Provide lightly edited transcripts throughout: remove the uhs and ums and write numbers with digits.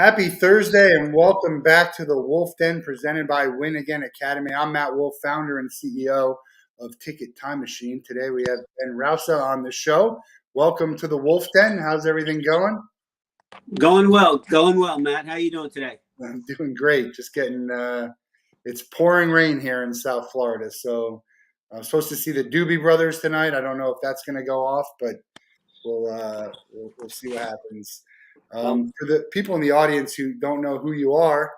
Happy Thursday and welcome back to the Wolff Den presented by Win Again Academy. I'm Matt Wolff, founder and CEO of Ticket Time Machine. Today we have Ben Rausa on the show. Welcome to the Wolff Den. How's everything going? Going well, Matt. How you doing today? I'm doing great. Just getting it's pouring rain here in South Florida. So I'm supposed to see the Doobie Brothers tonight. I don't know if that's going to go off, but we'll see what happens. For the people in the audience who don't know who you are,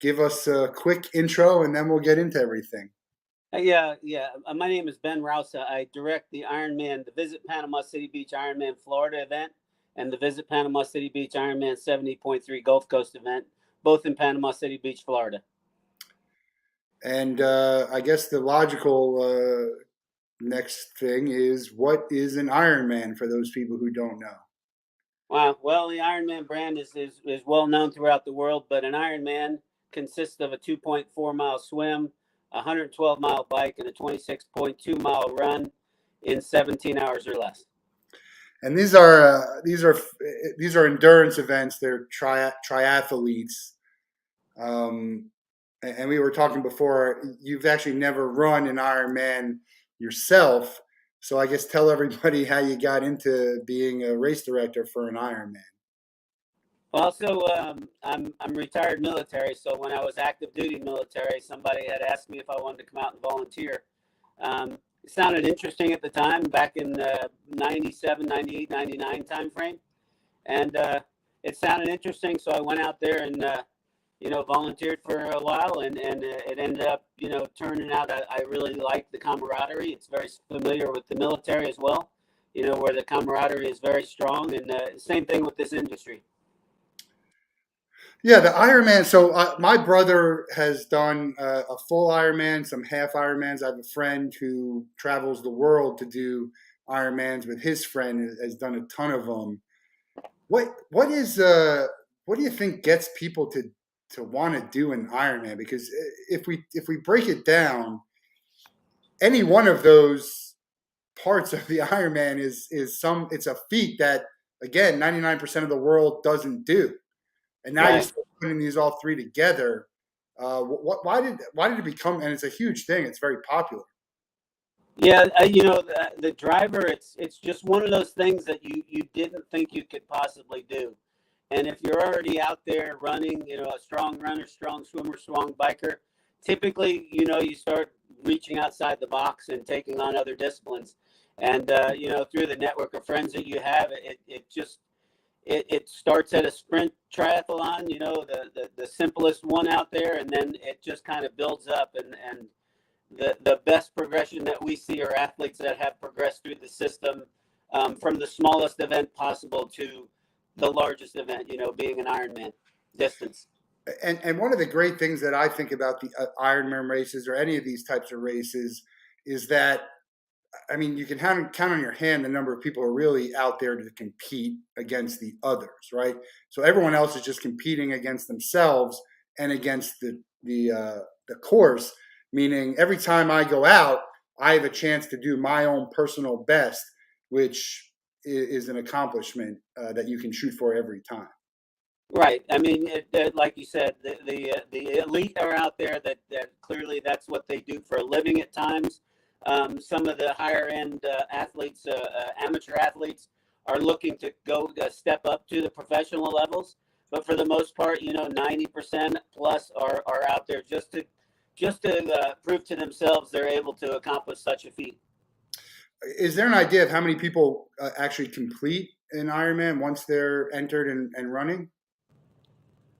give us a quick intro and then we'll get into everything. Yeah. My name is Ben Rausa. I direct the IRONMAN, the Visit Panama City Beach IRONMAN Florida event and the Visit Panama City Beach IRONMAN 70.3 Gulf Coast event, both in Panama City Beach, Florida. And I guess the logical next thing is, what is an Ironman for those people who don't know? Wow. Well, the Ironman brand is well known throughout the world, but an Ironman consists of a 2.4 mile swim, a 112 mile bike, and a 26.2 mile run in 17 hours or less. And these are endurance events. They're triathletes. And we were talking before, you've actually never run an Ironman yourself. So I guess tell everybody how you got into being a race director for an Ironman. Well, so I'm retired military. So when I was active duty military, somebody had asked me if I wanted to come out and volunteer. It sounded interesting at the time, back in 97, 98, 99 timeframe. And it sounded interesting. So I went out there and, volunteered for a while, and it ended up, turning out I really liked the camaraderie. It's very familiar with the military as well, where the camaraderie is very strong, and same thing with this industry. Yeah, the Ironman. So my brother has done a full Ironman, some half Ironmans. I have a friend who travels the world to do Ironmans with his friend, has done a ton of them. What do you think gets people to want to do an Ironman? Because if we break it down, any one of those parts of the Ironman is it's a feat that, again, 99% of the world doesn't do. And now you're putting these all three together. Why did it become? And it's a huge thing. It's very popular. Yeah, the driver. It's just one of those things that you didn't think you could possibly do. And if you're already out there running, a strong runner, strong swimmer, strong biker, typically, you start reaching outside the box and taking on other disciplines. And through the network of friends that you have, it starts at a sprint triathlon, the simplest one out there, and then it just kind of builds up. And the best progression that we see are athletes that have progressed through the system, from the smallest event possible to the largest event, being an Ironman distance. And one of the great things that I think about the Ironman races, or any of these types of races, is that, I mean, you can count on your hand the number of people who are really out there to compete against the others, right? So everyone else is just competing against themselves and against the course. Meaning, every time I go out, I have a chance to do my own personal best, which is an accomplishment that you can shoot for every time. Right. I mean, like you said, the elite are out there that clearly that's what they do for a living at times. Some of the higher end athletes, amateur athletes, are looking to go step up to the professional levels. But for the most part, 90% plus are out there just to prove to themselves they're able to accomplish such a feat. Is there an idea of how many people actually complete an Ironman once they're entered and running?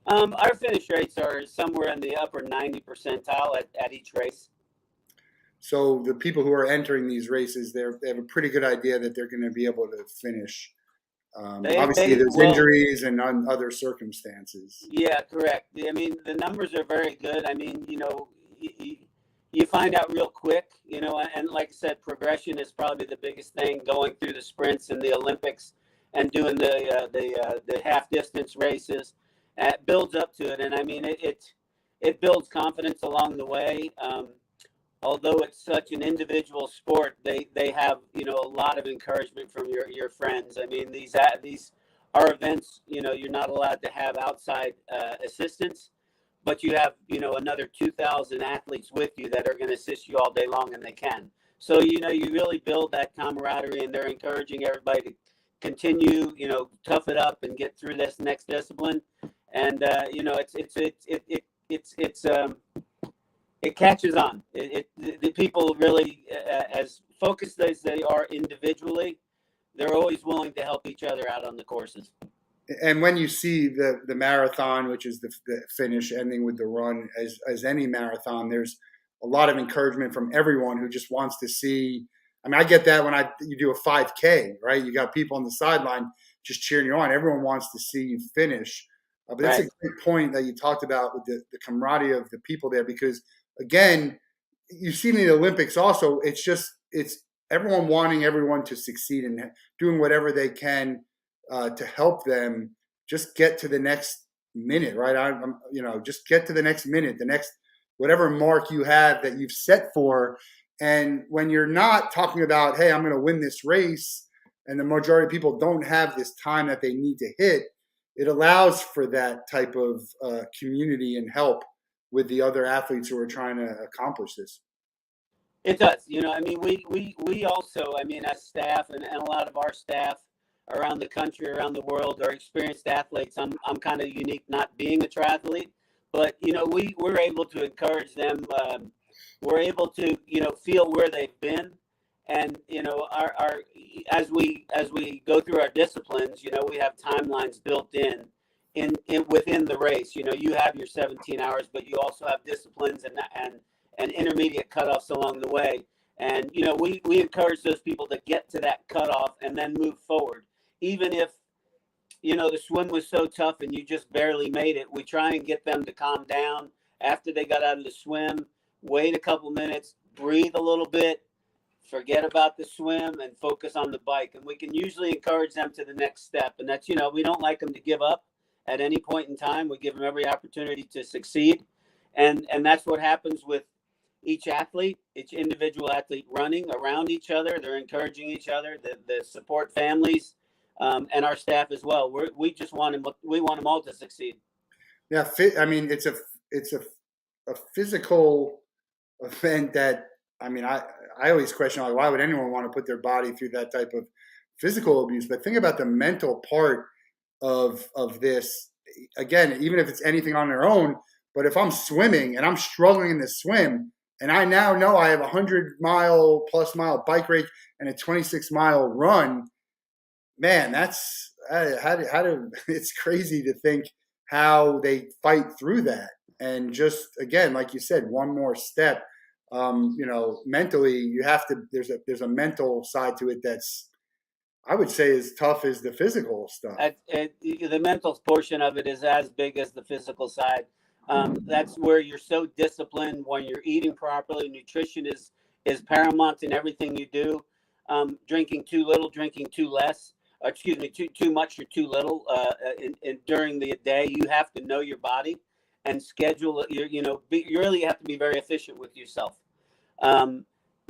Our finish rates are somewhere in the upper 90 percentile at each race. So the people who are entering these races, they have a pretty good idea that they're going to be able to finish. Obviously, there's injuries and other circumstances. Yeah, correct. I mean, the numbers are very good. I mean, you find out real quick, and like I said, progression is probably the biggest thing, going through the sprints and the Olympics and doing the half distance races. It builds up to it. And I mean, it builds confidence along the way. Although it's such an individual sport, they have, a lot of encouragement from your friends. I mean, these our events, you're not allowed to have outside assistance, but you have, another 2,000 athletes with you that are going to assist you all day long, and they can. So, you really build that camaraderie, and they're encouraging everybody to continue, tough it up and get through this next discipline. And, it catches on. The people really, as focused as they are individually, they're always willing to help each other out on the courses. And when you see the marathon, which is the finish ending with the run, as any marathon, there's a lot of encouragement from everyone who just wants to see. I mean, I get that when you do a 5K, right? You got people on the sideline just cheering you on. Everyone wants to see you finish. But that's a great point that you talked about with the camaraderie of the people there, because again, you've seen in the Olympics also, it's everyone wanting everyone to succeed and doing whatever they can to help them just get to the next minute, right? Just get to the next minute, the next whatever mark you have that you've set for. And when you're not talking about, hey, I'm going to win this race, and the majority of people don't have this time that they need to hit, it allows for that type of community and help with the other athletes who are trying to accomplish this. It does. We also, as staff and a lot of our staff around the country, around the world, are experienced athletes. I'm kind of unique not being a triathlete, but, we're able to encourage them. We're able to, feel where they've been. And, as we go through our disciplines, we have timelines built in within the race. You have your 17 hours, but you also have disciplines and intermediate cutoffs along the way. And, we encourage those people to get to that cutoff and then move forward. Even if, the swim was so tough and you just barely made it, we try and get them to calm down after they got out of the swim, wait a couple minutes, breathe a little bit, forget about the swim, and focus on the bike. And we can usually encourage them to the next step. And that's, we don't like them to give up at any point in time. We give them every opportunity to succeed. And that's what happens with each athlete, each individual athlete running around each other. They're encouraging each other, the support families, and our staff as well. We just want them. We want them all to succeed. Yeah, it's a physical event that, I always question, like, why would anyone want to put their body through that type of physical abuse? But think about the mental part of this. Again, even if it's anything on their own, but if I'm swimming and I'm struggling in the swim, and I now know I have a 100-mile bike race and a 26-mile run, man, that's it's crazy to think how they fight through that. And just, again, like you said, one more step. Mentally, you have to. There's a mental side to it that's, I would say, as tough as the physical stuff. The mental portion of it is as big as the physical side. That's where you're so disciplined when you're eating properly. Nutrition is paramount in everything you do. Drinking too little, drinking too less. Too much or too little. During the day, you have to know your body and schedule. You really have to be very efficient with yourself.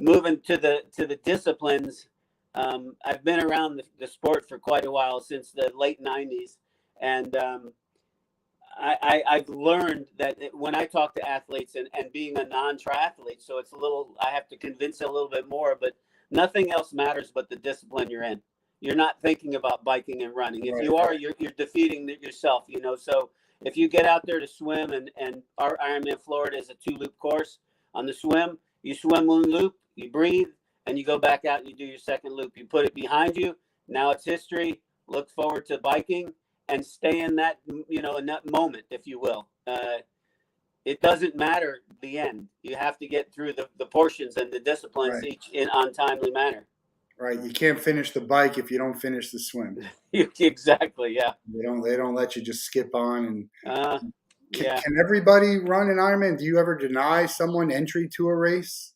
Moving to the disciplines, I've been around the sport for quite a while, since the late 90s, and I've learned that when I talk to athletes, and being a non-triathlete, so it's I have to convince a little bit more, but nothing else matters but the discipline you're in. You're not thinking about biking and running. If you are, you're defeating yourself, So if you get out there to swim, and our Ironman Florida is a 2-loop course. On the swim, you swim one loop, you breathe, and you go back out and you do your second loop. You put it behind you. Now it's history. Look forward to biking and stay in that, in that moment, if you will. It doesn't matter the end. You have to get through the portions and the disciplines, each in on timely manner. Right. You can't finish the bike if you don't finish the swim. Exactly. Yeah. They don't let you just skip on. And yeah. Can everybody run an Ironman? Do you ever deny someone entry to a race?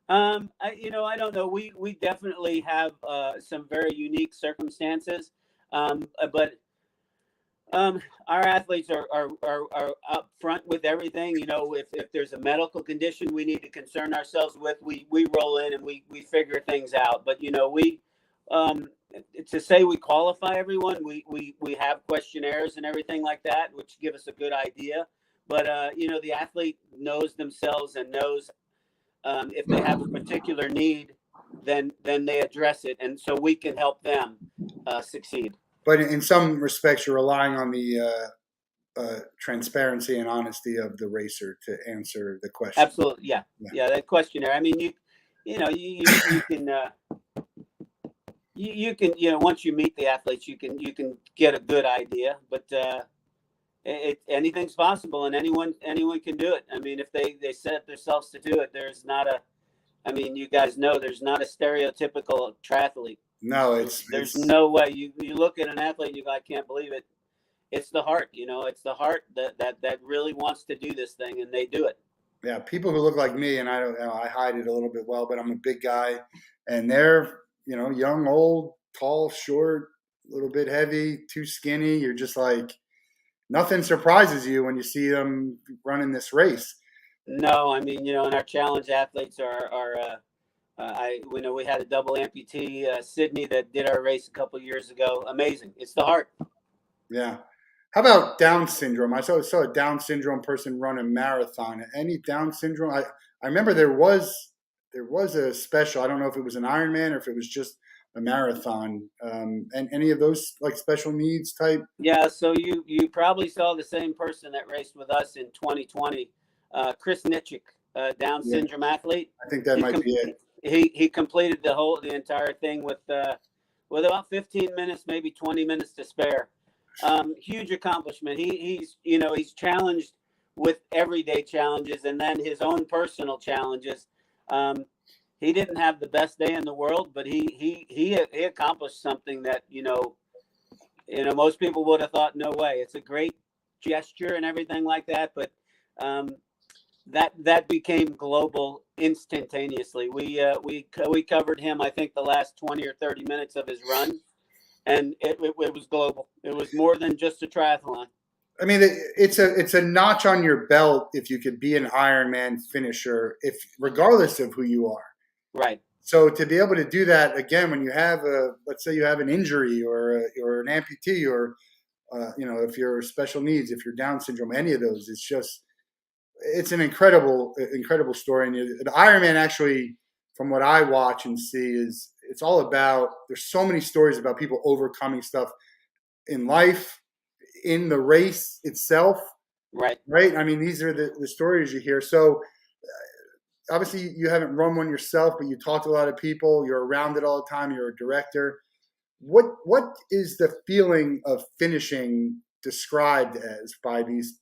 I don't know. We definitely have some very unique circumstances, but our athletes are up front with everything. If there's a medical condition we need to concern ourselves with, we roll in and we figure things out. But Um, to say we qualify everyone, we have questionnaires and everything like that, which give us a good idea. But the athlete knows themselves and knows if they have a particular need, then they address it, and so we can help them succeed. But in some respects, you're relying on the transparency and honesty of the racer to answer the question. Absolutely, yeah, Yeah. yeah. That questionnaire. I mean, you can. You can once you meet the athletes you can get a good idea, but anything's possible and anyone can do it. I mean, if they set themselves to do it, there's not a, I mean, you guys know there's not a stereotypical triathlete. No, There's it's no way. You look at an athlete and you go, I can't believe it. It's the heart, it's the heart that really wants to do this thing, and they do it. yeah. People who look like me, and I don't know, I hide it a little bit well, but I'm a big guy, and they're young, old, tall, short, a little bit heavy, too skinny. You're just like nothing surprises you when you see them running this race. No, I mean, and our challenge athletes are we had a double amputee, Sydney, that did our race a couple years ago. Amazing. It's the heart. Yeah. How about Down syndrome? I saw a Down syndrome person run a marathon. Any Down syndrome? I remember there was a special. I don't know if it was an Ironman or if it was just a marathon. And any of those like special needs type? Yeah. So you probably saw the same person that raced with us in 2020, Chris Nitchik, Down Yeah, syndrome athlete. I think that He might com- be it. he completed the entire thing with about 15 minutes, maybe 20 minutes to spare. Huge accomplishment. He's challenged with everyday challenges and then his own personal challenges. He didn't have the best day in the world, but he accomplished something that most people would have thought no way. It's a great gesture and everything like that, but um, that became global instantaneously. We covered him, I think, the last 20 or 30 minutes of his run, and it was global. It was more than just a triathlon. I mean, it's a notch on your belt if you could be an Ironman finisher, if regardless of who you are. Right. So to be able to do that again when you have let's say you have an injury or an amputee or if you're special needs, if you're Down syndrome, any of those, it's an incredible story. And the Ironman actually, from what I watch and see, is it's all about. There's so many stories about people overcoming stuff in life, in the race itself, Right. right? I mean, these are the stories you hear. So obviously, you haven't run one yourself, but you talk to a lot of people. You're around it all the time. You're a director. What is the feeling of finishing described as by these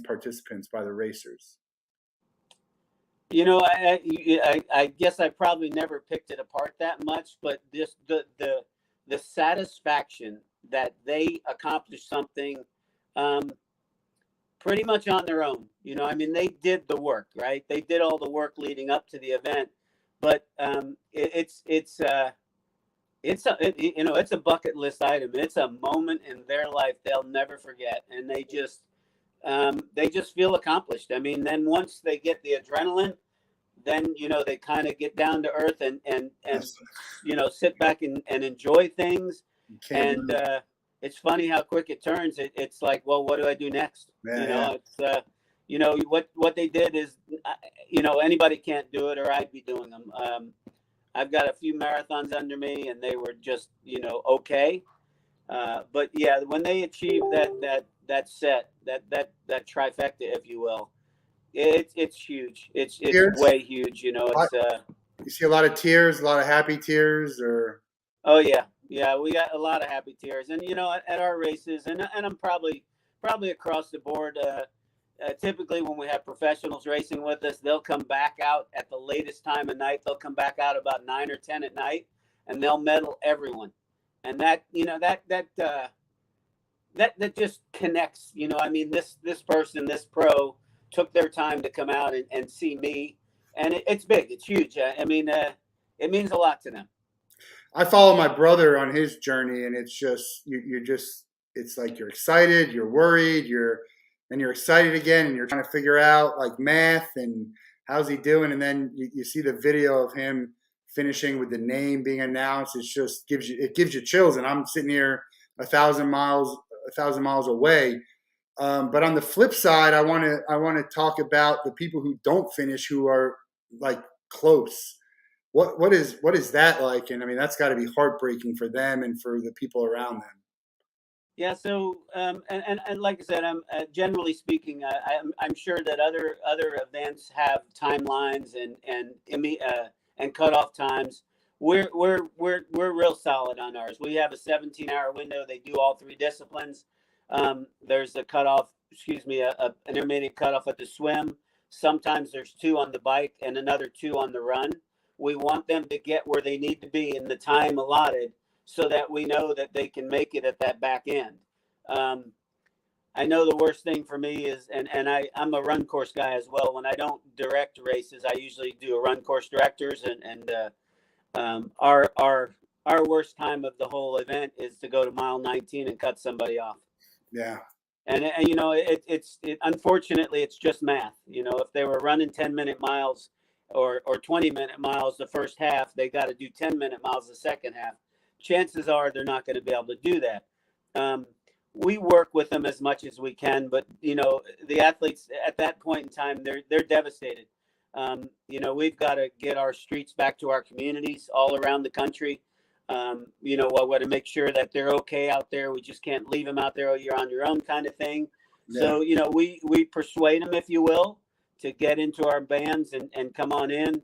participants, by the racers? I guess I probably never picked it apart that much, but this the satisfaction that they accomplished something um, pretty much on their own. I mean, they did the work, right? They did all the work leading up to the event, but it's a bucket list item. It's a moment in their life they'll never forget, and they just feel accomplished. I mean, then once they get the adrenaline, then they kind of get down to earth and Yes. sit back and enjoy things. You can't And it's funny how quick it turns. It's like, well, what do I do next? yeah. It's what they did is anybody can't do it, or I'd be doing them. I've got a few marathons under me, and they were just okay. But yeah, when they achieve that set, that trifecta, if you will, it's huge. It's Tears? way huge. It's You see a lot of tears, a lot of happy tears, or oh yeah, yeah. We got a lot of happy tears, and at our races, and I'm probably across the board. Typically, when we have professionals racing with us, they'll come back out at the latest time of night. They'll come back out about 9 or 10 at night, and they'll medal everyone. And that just connects. I mean, this person, this pro, took their time to come out and see me, and it's big. It's huge. I mean, it means a lot to them. I follow my brother on his journey, and it's just you're just it's like you're excited, you're worried, you're excited again, and you're trying to figure out like math and how's he doing, and then you see the video of him finishing with the name being announced, it gives you chills. And I'm sitting here 1,000 miles away. But on the flip side, I want to talk about the people who don't finish, who are like close. What is that like? And I mean, that's got to be heartbreaking for them and for the people around them. Yeah. So, and like I said, I'm generally speaking, I'm sure that other events have timelines and cutoff times. We're real solid on ours. We have a 17-hour window. They do all three disciplines. There's a cutoff, excuse me, an intermediate cutoff at the swim. Sometimes there's two on the bike and another two on the run. We want them to get where they need to be in the time allotted, so that we know that they can make it at that back end. Um, I know the worst thing for me is, I'm a run course guy as well. When I don't direct races, I usually do a run course directors, our worst time of the whole event is to go to mile 19 and cut somebody off. Yeah. And you know, unfortunately, it's just math. You know, if they were running 10-minute miles or 20-minute miles the first half, they got to do 10-minute miles the second half. Chances are they're not going to be able to do that. We work with them as much as we can, but you know, the athletes at that point in time, they're devastated. You know, we've got to get our streets back to our communities all around the country. You know, we want to make sure that they're okay out there. We just can't leave them out there. Oh, you're on your own kind of thing. Yeah. So, you know, we persuade them, if you will, to get into our bands and come on in.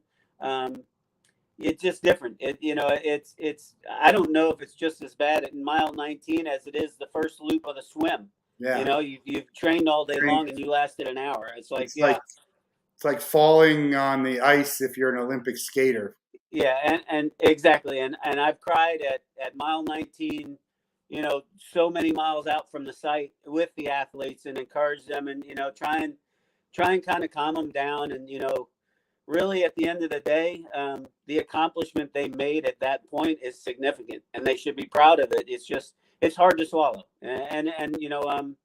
It's just different. It's I don't know if it's just as bad at mile 19 as it is the first loop of the swim. Yeah. You know, you've trained all day long and you lasted an hour. It's like falling on the ice if you're an Olympic skater. Yeah, and exactly. And I've cried at mile 19, you know, so many miles out from the site with the athletes, and encourage them, and, you know, try and kind of calm them down. And, you know, really at the end of the day, the accomplishment they made at that point is significant, and they should be proud of it. It's hard to swallow. And you know,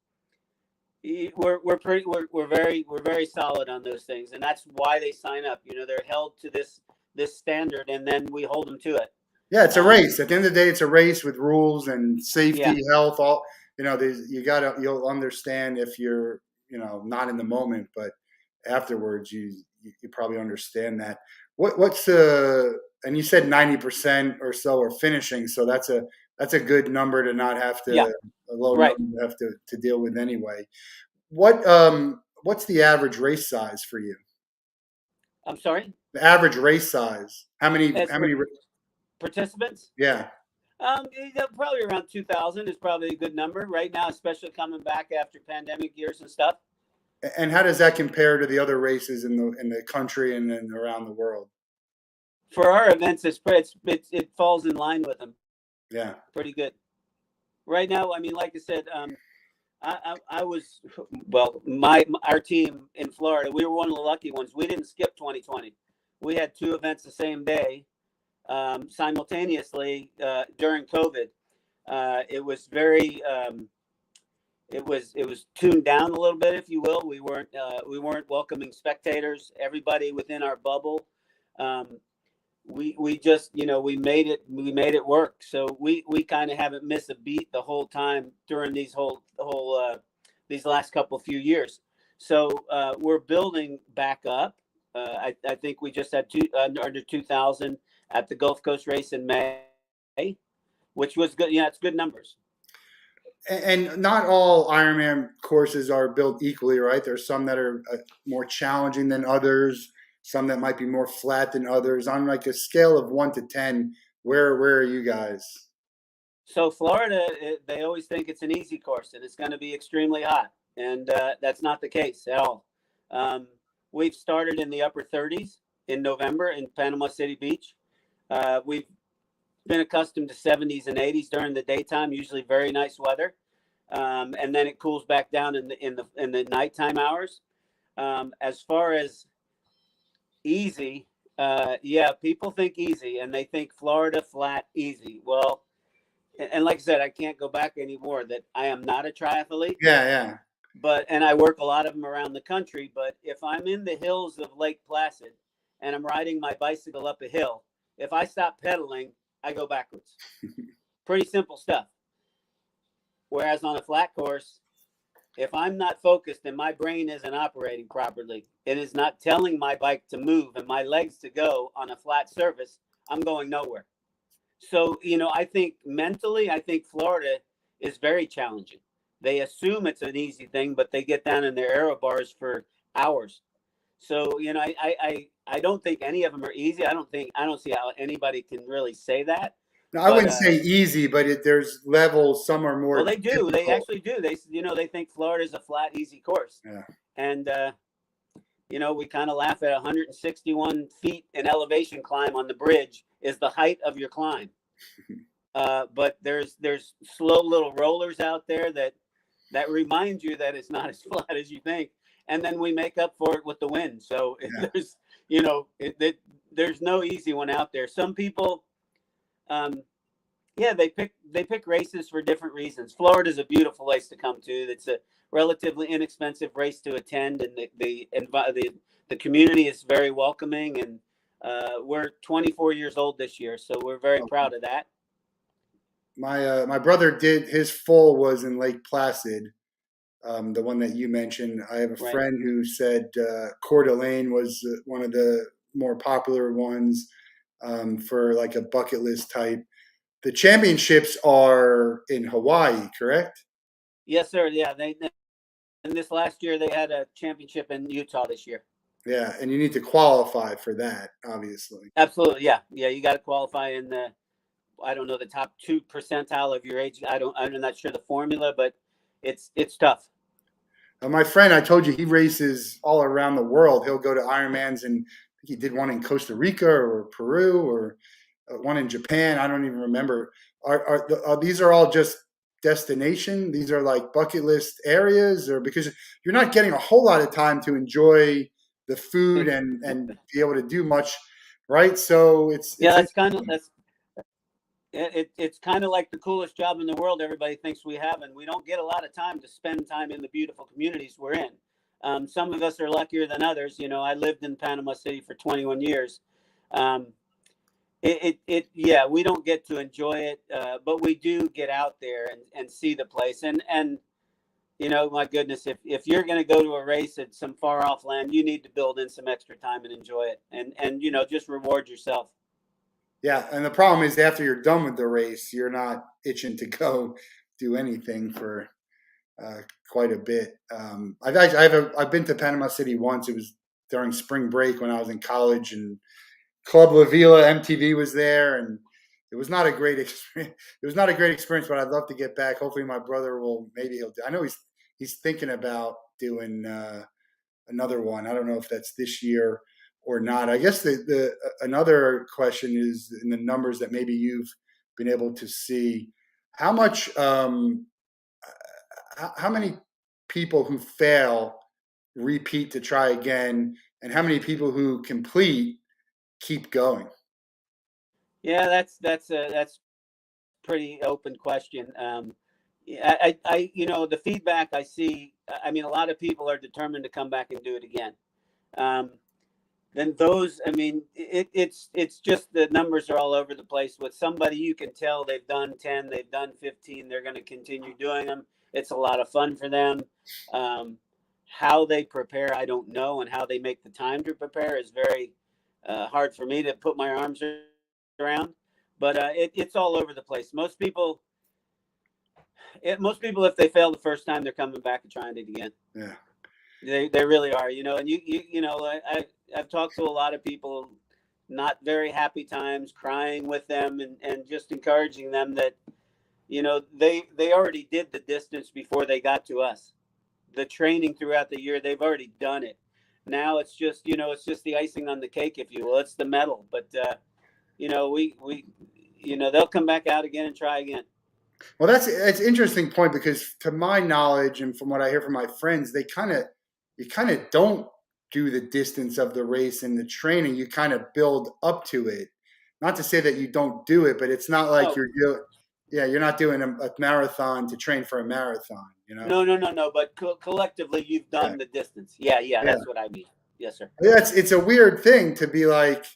we're very solid on those things, and that's why they sign up. You know, they're held to this standard, and then we hold them to it. Yeah, it's a race. At the end of the day, it's a race with rules and safety, health. All, you know, you'll understand if you're, you know, not in the moment, but afterwards, you probably understand that. What's and you said 90% or so are finishing, so that's a good number to not have to, a low number to have to deal with anyway. What's the average race size for you? I'm sorry? The average race size. How many participants? Yeah. Probably around 2,000 is probably a good number right now, especially coming back after pandemic years and stuff. And how does that compare to the other races in the country and then around the world? For our events, it falls in line with them. Yeah. Pretty good. Right now, I mean, like I said, I was, our team in Florida, we were one of the lucky ones. We didn't skip 2020. We had two events the same day, simultaneously, during COVID. It was very, it was tuned down a little bit, if you will. We weren't welcoming spectators, everybody within our bubble. We just, you know, we made it work. So we kind of haven't missed a beat the whole time during these these last few years. So we're building back up. I think we just had under 2,000 at the Gulf Coast race in May, which was good. Yeah, it's good numbers. And not all Ironman courses are built equally, right? There's some that are more challenging than others, some that might be more flat than others. On like a scale of 1 to 10, where are you guys? So Florida, they always think it's an easy course and it's going to be extremely hot, and that's not the case at all. We've started in the upper 30s in November in Panama City Beach. We've been accustomed to 70s and 80s during the daytime, usually very nice weather, and then it cools back down in the nighttime hours. As far as easy, people think easy, and they think Florida flat easy. Well, and like I said, I can't go back anymore. That I am not a triathlete. Yeah. And I work a lot of them around the country. But if I'm in the hills of Lake Placid and I'm riding my bicycle up a hill, If I stop pedaling, I go backwards. Pretty simple stuff. Whereas on a flat course, if I'm not focused and my brain isn't operating properly, it is not telling my bike to move and my legs to go on a flat surface, I'm going nowhere. So, I think mentally, I think Florida is very challenging. They assume it's an easy thing, but they get down in their aero bars for hours. So, I don't think any of them are easy. I don't see how anybody can really say that. Now, I But wouldn't say easy, but there's levels. Some are more well, they do. They difficult. actually do. They think Florida is a flat, easy course, Yeah. and we kind of laugh at 161 feet in elevation climb on the bridge is the height of your climb. But there's slow little rollers out there that remind you that it's not as flat as you think, and then we make up for it with the wind. So Yeah. there's no easy one out there. Some people, they pick races for different reasons. Florida's a beautiful place to come to. It's a relatively inexpensive race to attend, and the community is very welcoming. And we're 24 years old this year, so we're very proud of that. My brother did his full was in Lake Placid, the one that you mentioned. I have a Right. friend who said Coeur d'Alene was one of the more popular ones for like a bucket list type. The championships are in Hawaii, correct? Yes, sir. Yeah, and this last year they had a championship in Utah this year. Yeah, and you need to qualify for that, obviously. Absolutely, yeah. You got to qualify in the, I don't know, the top 2 percentile of your age. I'm not sure the formula, but it's tough. My friend, I told you, he races all around the world. He'll go to Ironmans, and I think he did one in Costa Rica or Peru or one in Japan. I don't even remember. Are these are all just destination? These are like bucket list areas, or because you're not getting a whole lot of time to enjoy the food and be able to do much, right? So it's that's it's kind of like the coolest job in the world everybody thinks we have, and we don't get a lot of time to spend time in the beautiful communities we're in. Some of us are luckier than others. I lived in Panama City for 21 years. We don't get to enjoy it, but we do get out there and see the place. And my goodness, if you're going to go to a race at some far off land, you need to build in some extra time and enjoy it, and just reward yourself. Yeah, and the problem is after you're done with the race, you're not itching to go do anything for quite a bit. I've been to Panama City once. It was during spring break when I was in college, and Club La Vila MTV was there, and it was not a great experience. It was not a great experience, but I'd love to get back. Hopefully, my brother will. Maybe he'll. I know he's thinking about doing another one. I don't know if that's this year or not. I guess the another question is in the numbers that maybe you've been able to see. How much? How many people who fail repeat to try again, and how many people who complete keep going? Yeah, that's pretty open question. The feedback I see. I mean, a lot of people are determined to come back and do it again. Then those, I mean, it's just the numbers are all over the place. With somebody, you can tell they've done 10, they've done 15, they're going to continue doing them. It's a lot of fun for them. How they prepare, I don't know, and how they make the time to prepare is very hard for me to put my arms around. But it's all over the place. Most people, if they fail the first time, they're coming back and trying it again. Yeah. They really are, and I've talked to a lot of people, not very happy times, crying with them and just encouraging them that, they already did the distance before they got to us. The training throughout the year, they've already done it. Now it's just, it's just the icing on the cake, if you will. It's the medal, but they'll come back out again and try again. Well, that's an interesting point because, to my knowledge and from what I hear from my friends, you kind of don't do the distance of the race in the training. You kind of build up to it. Not to say that you don't do it, but it's not like you're not doing a marathon to train for a marathon. No. But collectively, you've done the distance. Yeah, that's what I mean. Yes, sir. It's a weird thing to be like,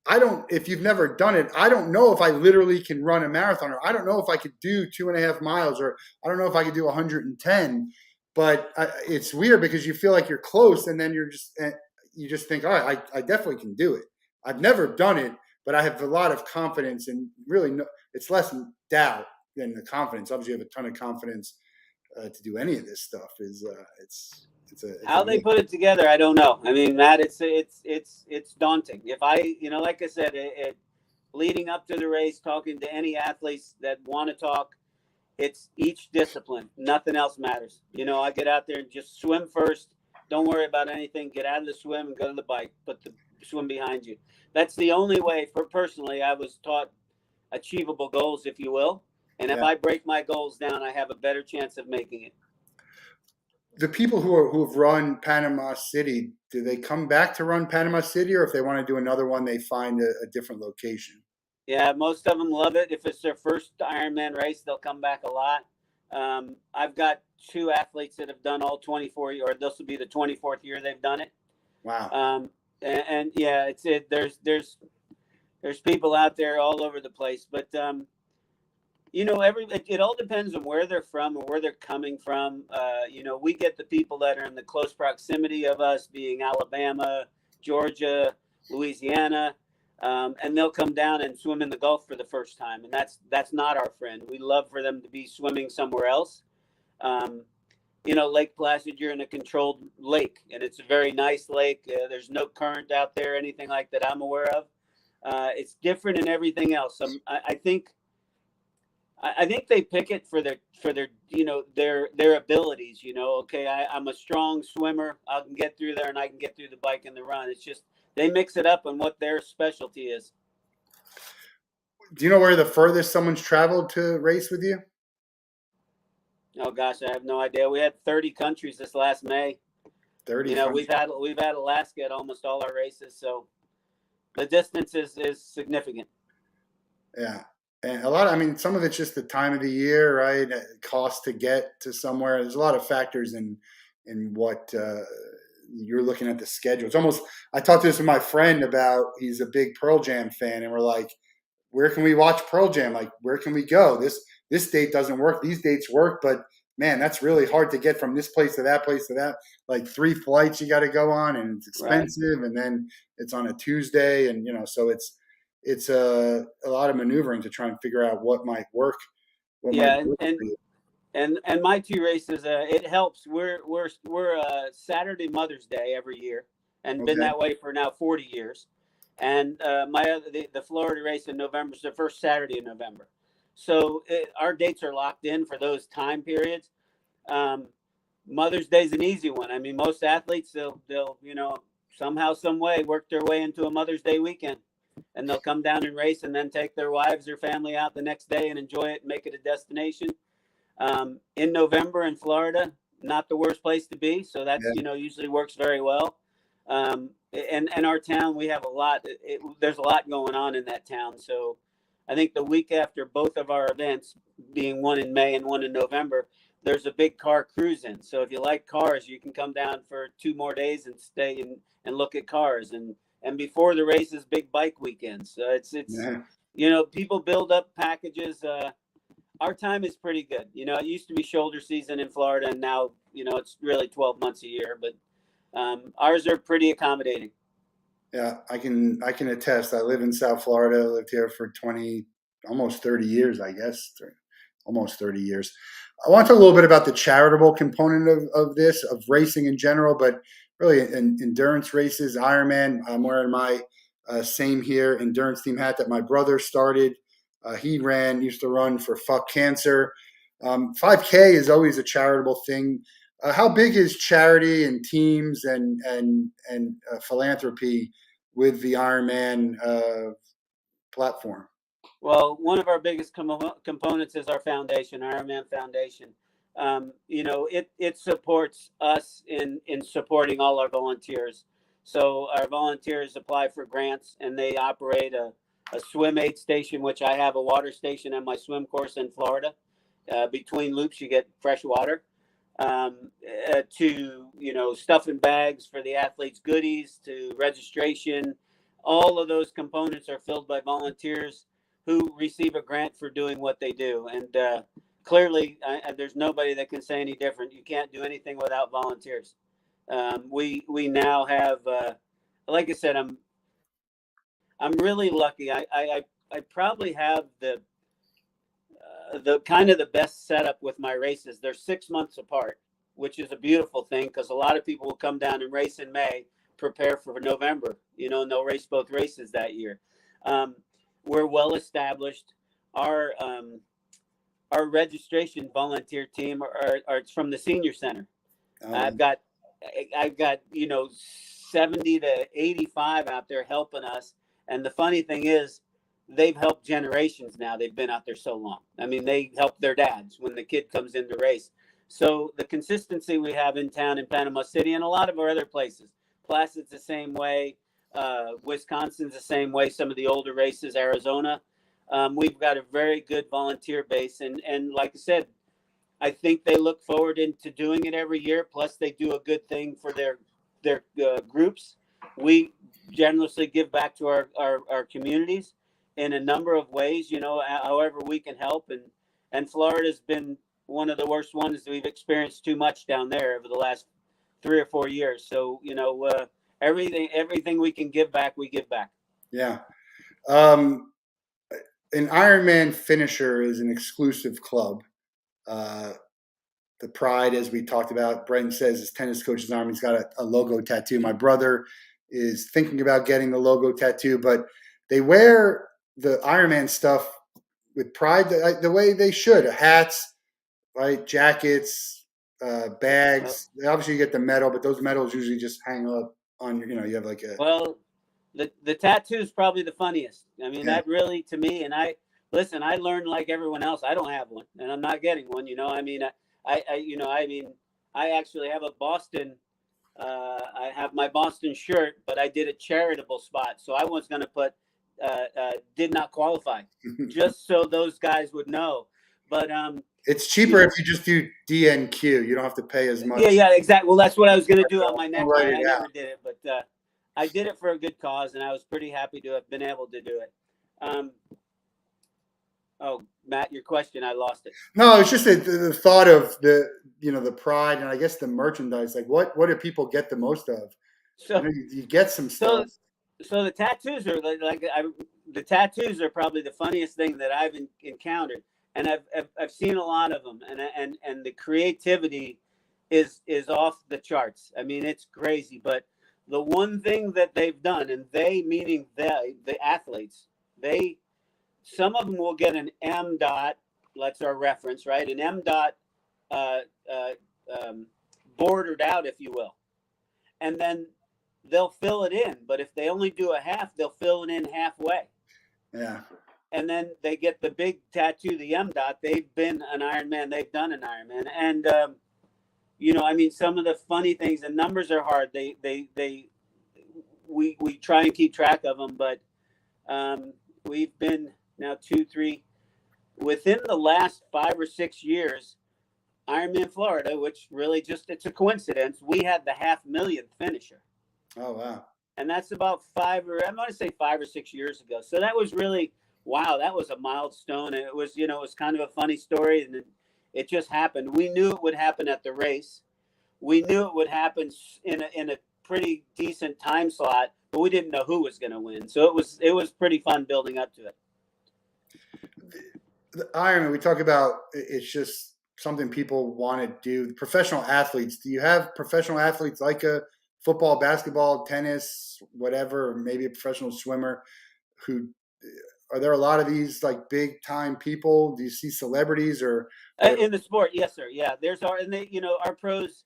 I don't, if you've never done it, I don't know if I literally can run a marathon, or I don't know if I could do 2.5 miles, or I don't know if I could do 110. But it's weird because you feel like you're close, and then you just think, all right, I definitely can do it. I've never done it, but I have a lot of confidence, and really, it's less doubt than the confidence. Obviously, you have a ton of confidence to do any of this stuff. It's How they amazing. put it together, I don't know. I mean, Matt, it's daunting. If I, like I said, leading up to the race, talking to any athletes that want to talk, it's each discipline. Nothing else matters. I get out there and just swim first. Don't worry about anything. Get out of the swim and go to the bike. Put the swim behind you. That's the only way. For personally, I was taught achievable goals, if you will. And if Yeah. I break my goals down, I have a better chance of making it. The people who have run Panama City, do they come back to run Panama City, or if they want to do another one, they find a different location? Yeah, most of them love it. If it's their first Ironman race, they'll come back a lot. I've got two athletes that have done all 24, or this will be the 24th year they've done it. Wow. And yeah, there's people out there all over the place, but it all depends on where they're from or where they're coming from. We get the people that are in the close proximity of us, being Alabama, Georgia, Louisiana, and they'll come down and swim in the Gulf for the first time, and that's not our friend. We love for them to be swimming somewhere else. Lake Placid, you're in a controlled lake, and it's a very nice lake. There's no current out there, anything like that I'm aware of. It's different in everything else. I think they pick it for their their abilities. Okay, I'm a strong swimmer. I can get through there, and I can get through the bike and the run. It's just they mix it up on what their specialty is. Do you know where the furthest someone's traveled to race with you? Oh gosh, I have no idea. We had 30 countries this last May. 30. We've had Alaska at almost all our races, so the distance is significant. Yeah. And some of it's just the time of the year, right? Cost to get to somewhere. There's a lot of factors in what you're looking at the schedule. It's almost, I talked to this with my friend about, he's a big Pearl Jam fan, and we're like, where can we watch Pearl Jam? Like, where can we go? This date doesn't work. These dates work, but man, that's really hard to get from this place to that place to that. Like 3 flights you got to go on, and it's expensive, right. And then it's on a Tuesday, and so it's a lot of maneuvering to try and figure out what might work. And my 2 races, it helps. We're Saturday Mother's Day every year, and been that way for now 40 years. And the Florida race in November is the first Saturday in November. So our dates are locked in for those time periods. Mother's Day is an easy one. I mean, most athletes, they'll somehow, some way work their way into a Mother's Day weekend, and they'll come down and race, and then take their wives or family out the next day and enjoy it and make it a destination. In November in Florida, not the worst place to be. So that's, usually works very well. And our town, we have a lot. There's a lot going on in that town. So I think the week after both of our events, being one in May and one in November, there's a big car cruise in. So if you like cars, you can come down for 2 more days and stay and look at cars. And before the race is big bike weekends. So it's people build up packages. Our time is pretty good. It used to be shoulder season in Florida, and now, it's really 12 months a year, but ours are pretty accommodating. Yeah, I can attest. I live in South Florida. I lived here for almost 30 years, I guess. Almost 30 years. I want to talk a little bit about the charitable component of this, of racing in general, but really endurance races, Ironman. I'm wearing my same here endurance team hat that my brother started. He used to run for Fuck Cancer. 5K is always a charitable thing. How big is charity and teams and philanthropy with the Ironman platform? Well, one of our biggest components is our foundation, Ironman Foundation. It supports us in supporting all our volunteers. So our volunteers apply for grants, and they operate a swim aid station, which I have a water station at my swim course in Florida. Between loops, you get fresh water. To stuff in bags for the athletes' goodies, to registration, all of those components are filled by volunteers who receive a grant for doing what they do. And clearly, there's nobody that can say any different. You can't do anything without volunteers. We now have, like I said, I'm really lucky. I probably have the kind of the best setup with my races. They're 6 months apart, which is a beautiful thing because a lot of people will come down and race in May, prepare for November, and they'll race both races that year. We're well established. Our registration volunteer team are from the senior center. I've got 70 to 85 out there helping us. And the funny thing is, they've helped generations now. They've been out there so long. I mean, they help their dads when the kid comes in to race. So the consistency we have in town in Panama City and a lot of our other places, Placid's the same way, Wisconsin's the same way, some of the older races, Arizona, we've got a very good volunteer base. And like I said, I think they look forward into doing it every year. Plus, they do a good thing for their groups. We generously give back to our communities in a number of ways, however we can help. And Florida's been one of the worst ones. We've experienced too much down there over the last 3 or 4 years. So, everything we can give back, we give back. Yeah. An Ironman finisher is an exclusive club. The Pride, as we talked about, Brenton says his tennis coach's arm, he's got a logo tattoo. My brother is thinking about getting the logo tattoo, but they wear the Ironman stuff with pride the way they should. Hats, right? Jackets, bags. Obviously, you get the medal, but those medals usually just hang up on, you have like a... Well, the tattoo is probably the funniest. I mean, that really, to me, and I learned like everyone else. I don't have one, and I'm not getting one. I mean, I actually have a Boston. I have my Boston shirt, but I did a charitable spot, so I was going to put did not qualify, just so those guys would know. But it's cheaper if you just do DNQ. You don't have to pay as much. Yeah, exactly. Well, that's what I was going to do on my neckline. I never did it, but I did it for a good cause, and I was pretty happy to have been able to do it. Oh, Matt, your question, I lost it. No, it's just the thought of the pride and I guess the merchandise. Like, what do people get the most of? So you get some stuff. So the tattoos are the tattoos are probably the funniest thing that I've encountered, and I've seen a lot of them, and the creativity is off the charts. I mean, it's crazy. But the one thing that they've done, and they meaning the athletes, some of them will get an M dot. That's our reference, right? An M dot bordered out, if you will, and then they'll fill it in. But if they only do a half, they'll fill it in halfway. Yeah. And then they get the big tattoo, the M dot. They've been an Ironman. They've done an Ironman, and I mean, some of the funny things. The numbers are hard. We try and keep track of them, but we've been now 2, 3 within the last 5 or 6 years. Ironman Florida, which really it's a coincidence. We had the 500,000th finisher. Oh wow! And that's about 5 or 6 years ago. So that was really wow. That was a milestone, and it was it was kind of a funny story, and it just happened. We knew it would happen at the race. We knew it would happen in a pretty decent time slot, but we didn't know who was going to win. So it was pretty fun building up to it. The Ironman, we talk about, it's just something people want to do. Professional athletes, do you have professional athletes like a football, basketball, tennis, whatever, or maybe a professional swimmer are there a lot of these like big time people? Do you see celebrities or in the sport? Yes, sir. Yeah, our pros,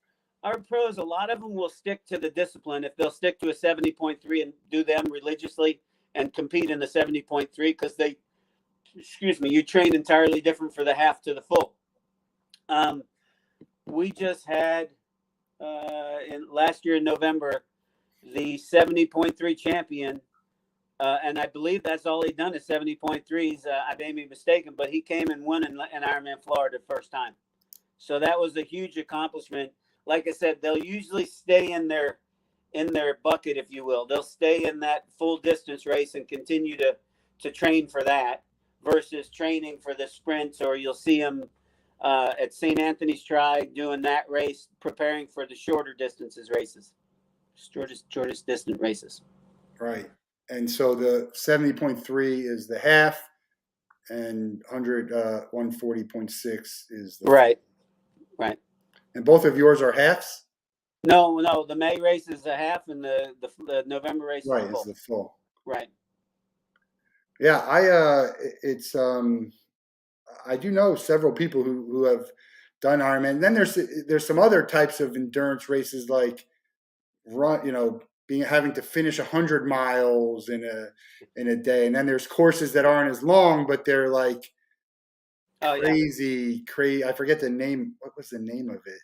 a lot of them will stick to the discipline. If they'll stick to a 70.3 and do them religiously and compete in the 70.3, because you train entirely different for the half to the full. We just had last year in November the 70.3 champion, and I believe that's all he'd done is 70.3s. I may be mistaken, but he came and won in Ironman Florida the first time. So that was a huge accomplishment. Like I said, they'll usually stay in their in their bucket, if you will. They'll stay in that full distance race and continue to train for that versus training for the sprints, or you'll see them at St. Anthony's Tri doing that race, preparing for the shorter distances races, shortest distant races. Right. And so the 70.3 is the half, and 140.6 is the right. Right. And both of yours are halves? No, the May race is a half, and the November race Right, is full. It's the full. Right. Yeah, I do know several people who have done Ironman. And then there's some other types of endurance races like having to finish 100 miles in a day, and then there's courses that aren't as long, but they're like crazy. I forget the name. What was the name of it?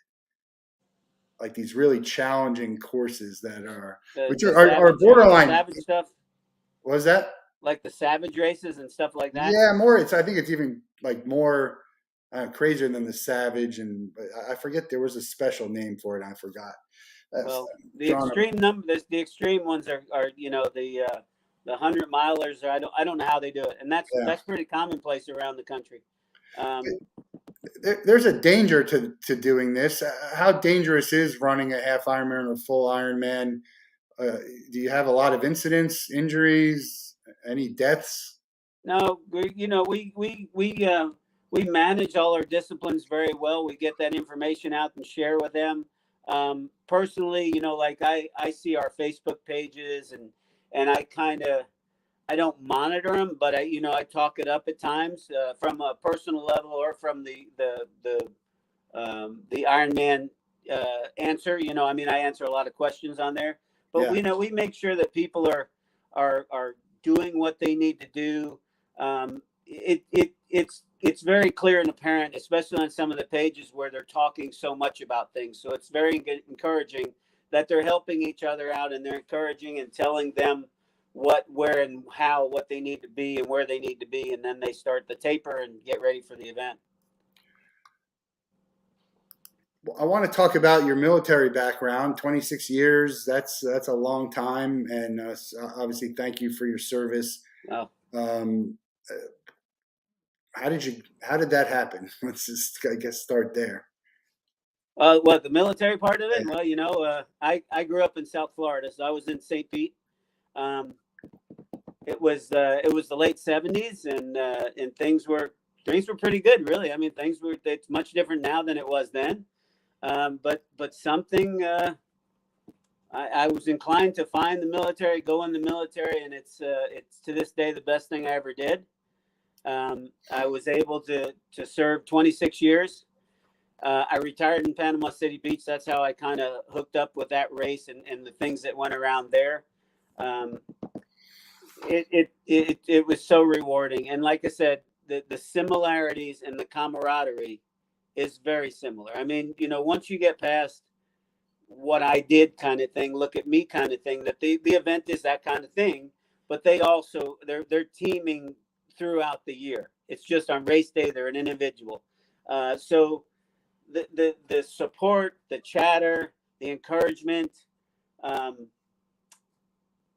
Like these really challenging courses that are borderline savage stuff. What was that? Like the savage races and stuff like that. Yeah, I think it's even like more crazier than the savage, and I forget, there was a special name for it. I forgot. Well, the extreme ones are the 100-milers. Or I don't know how they do it, and that's pretty commonplace around the country. There's a danger to doing this. How dangerous is running a half Ironman or a full Ironman? Do you have a lot of incidents, injuries, any deaths? No, we manage all our disciplines very well. We get that information out and share with them. Personally, like I see our Facebook pages, and I don't monitor them, but I talk it up at times from a personal level or from the Ironman answer. I answer a lot of questions on there, but we make sure that people are doing what they need to do. It's very clear and apparent, especially on some of the pages where they're talking so much about things. So it's very encouraging that they're helping each other out, and they're encouraging and telling them what, where, and how, what they need to be and where they need to be, and then they start the taper and get ready for the event. I want to talk about your military background. 26 years, that's a long time, and obviously thank you for your service. Oh. How did that happen? Let's just, I guess, start there. What, the military part of it? Well, I grew up in South Florida, so I was in St. Pete. It was the late 70s, and things were pretty good, really. I mean, it's much different now than it was then. But something I was inclined to find the military, go in the military, and it's to this day the best thing I ever did. I was able to serve 26 years. I retired in Panama City Beach. That's how I kind of hooked up with that race and the things that went around there. It was so rewarding. And like I said, the similarities and the camaraderie is very similar. I mean, once you get past what I did kind of thing, look at me kind of thing, that the event is that kind of thing, but they're teaming throughout the year. It's just on race day, they're an individual. So the support, the chatter, the encouragement,